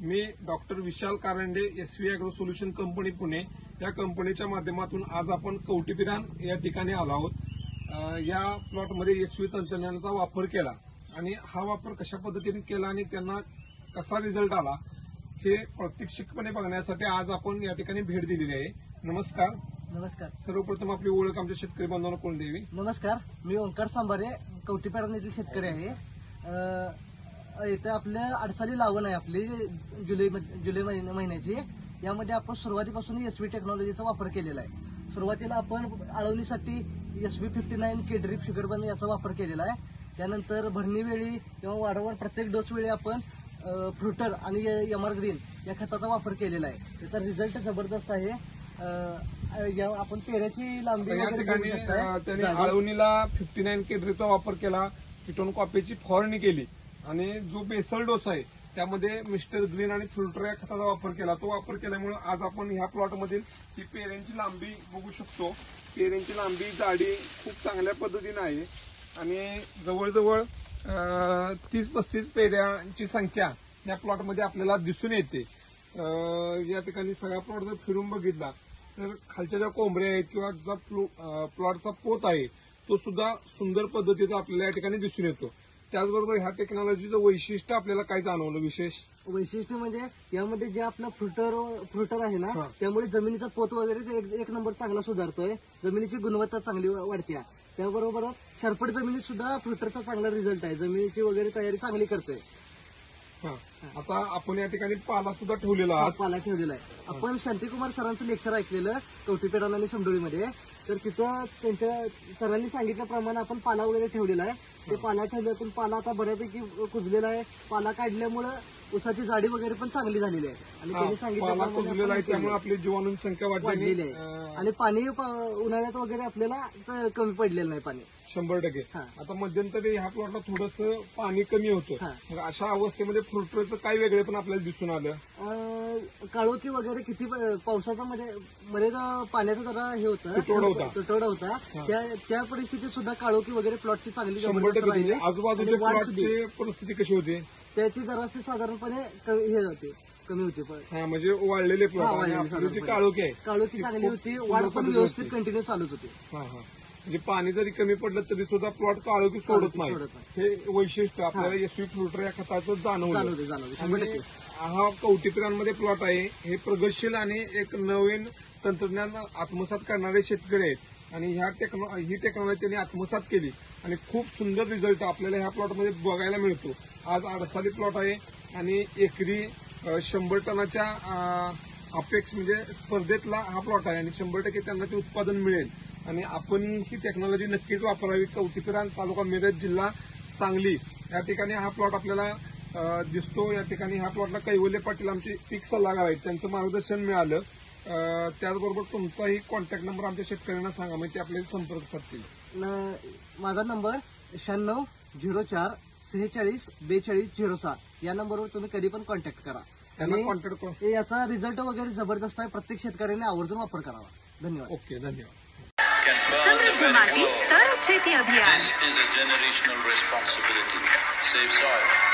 मी doctor Vishal Karande, SV agro solution company Pune या कंपनीच्या माध्यमातून आज आपण कवठीपिरान या ठिकाणी आलो आहोत। या प्लॉटमध्ये SV तंत्रज्ञानाचा वापर केला आणि हा वापर कशा पद्धतीने केला आणि त्यांना कसा रिझल्ट आला हे प्रात्यक्षिकपणे बघण्यासाठी आज आपण या ठिकाणी भेट दिलेली आहे। नमस्कार। नमस्कार। सर्वप्रथम आपली ओळख आमच्या शेतकरी बांधवांना कोण द्यावी? नमस्कार, मी ओंकार सांबारे, कवठीपिरान येथील शेतकरी आहे। इथे आपल्या अडसाली लावण आहे आपली जुलै महिन्याची। यामध्ये आपण सुरुवातीपासून SV टेक्नॉलॉजीचा वापर केलेला आहे। सुरुवातीला आपण आळवणीसाठी SV59 K-ड्रिप शुगरबन याचा वापर केलेला आहे। त्यानंतर भरणी वेळी किंवा वारंवार प्रत्येक डोस वेळी आपण फ्रुटर आणि MR ग्रीन या खताचा वापर केलेला आहे। त्याचा रिझल्ट जबरदस्त आहे। आपण पेऱ्याची लांबी या ठिकाणी त्यांनी आळवणीला 59 K-ड्रिपचा वापर केला, कीटोन कॉपीची फवारणी केली आणि जो बेसल डोस आहे त्यामध्ये मिस्टर ग्रीन आणि फिल्टर या खताचा वापर केला। तो वापर केल्यामुळे आज आपण ह्या प्लॉटमधील ही पेऱ्यांची लांबी बघू शकतो। पेऱ्यांची लांबी जाडी खूप चांगल्या पद्धतीने आहे आणि जवळजवळ 30-35 पेऱ्यांची संख्या या प्लॉटमध्ये आपल्याला दिसून येते। या ठिकाणी सगळा प्लॉट जर फिरून बघितला तर खालच्या ज्या कोंबऱ्या आहेत किंवा जो प्लॉटचा पोत आहे तो सुद्धा सुंदर पद्धतीचा आपल्याला या ठिकाणी दिसून येतो। त्याचबरोबर ह्या टेक्नॉलॉजीचं वैशिष्ट्य आपल्याला काय जाणवलं? विशेष वैशिष्ट्य म्हणजे यामध्ये जे आपला फ्रुटर आहे ना, त्यामुळे जमिनीचा पोत वगैरे एक नंबर चांगला सुधारतोय, जमिनीची गुणवत्ता चांगली वाढते। त्याबरोबरच शरपट जमिनीत सुद्धा फ्रुटरचा चांगला रिझल्ट आहे, जमिनीची वगैरे तयारी चांगली करते। आता आपण या ठिकाणी पाला सुद्धा ठेवलेला आहे। पाला ठेवलेला आहे। आपण शांतिकुमार सरांचं लेक्चर ऐकलेलं कवठीपिरान आणि समडोळीमध्ये, तर तिथं त्यांच्या सरांनी सांगितल्याप्रमाणे आपण पाला वगैरे ठेवलेला आहे। ते पाला ठेवल्यातून पाला आता बऱ्यापैकी कुजलेला आहे। पाला काढल्यामुळे ऊसाची जाडी वगैरे पण चांगली झालेली आहे आणि त्यांनी सांगितल्याप्रमाणे त्यामुळे आपली जीवाणूंची संख्या वाढलेली आहे आणि पाणी उन्हाळ्यात वगैरे आपल्याला कमी पडलेलं नाही पाणी 100%। आता मध्यंतरी ह्या प्लॉटला थोडंसं पाणी कमी होतं, मग अशा अवस्थेमध्ये फ्रुटरचं काय वेगळे पण आपल्याला दिसून आलं? काळोखी वगैरे किती पावसाचा मध्ये पाण्याचा जरा हे होतं, तुटवडा होता। त्या परिस्थितीत सुद्धा काळोखी वगैरे प्लॉटची चांगली 100%। आजूबाजूच्या प्लॉटची परिस्थिती कशी होती? त्याची जराशी साधारणपणे हे होते, कमी होती। म्हणजे वाढलेले प्लॉट, काळोखी आहे, काळोखी चांगली होती, वाढ पण व्यवस्थित कंटिन्यू चालूच होती। म्हणजे पाणी जरी कमी पडलं तरी सुद्धा प्लॉट काळोखी सोडत नाही, हे वैशिष्ट्य आपल्याला SV फ्रुटर या खताचं जाणवलं। हा कवठीपिरानमध्ये प्लॉट आहे, हे प्रगतशील आणि एक नवीन तंत्रज्ञान आत्मसात करणारे शेतकरी आहेत आणि ही टेक्नॉलॉजी त्यांनी आत्मसात केली आणि खूप सुंदर रिझल्ट आपल्याला ह्या प्लॉटमध्ये बघायला मिळतो। आज अडसाली प्लॉट आहे आणि एकरी 100 टनाच्या अपेक्षा म्हणजे स्पर्धेतला हा प्लॉट आहे आणि 100% त्यांना ते उत्पादन मिळेल आणि आपण ही टेक्नॉलॉजी नक्कीच वापरावी। कवठीपिरान, तालुका मिरज, जिल्हा सांगली या ठिकाणी हा प्लॉट आपल्याला दिसतो। या ठिकाणी ह्या प्लॉटला कैवल्य पाटील आमचे पीक सल्लागार आहेत, त्यांचं मार्गदर्शन मिळालं। त्याचबरोबर तुमचाही कॉन्टॅक्ट नंबर आमच्या शेतकऱ्यांना सांगा, म्हणजे ते आपल्याला संपर्क साधतील। माझा नंबर 96 04 46 42 06 या नंबरवर तुम्ही कधी पण कॉन्टॅक्ट करा त्यांना कॉन्टॅक्ट करा। याचा रिझल्ट वगैरे जबरदस्त आहे, प्रत्येक शेतकऱ्याने आवर्जून वापर करावा। धन्यवाद। ओके, धन्यवाद। समृद्ध माती तर शेती अभियान। This is a generational responsibility. Save soil.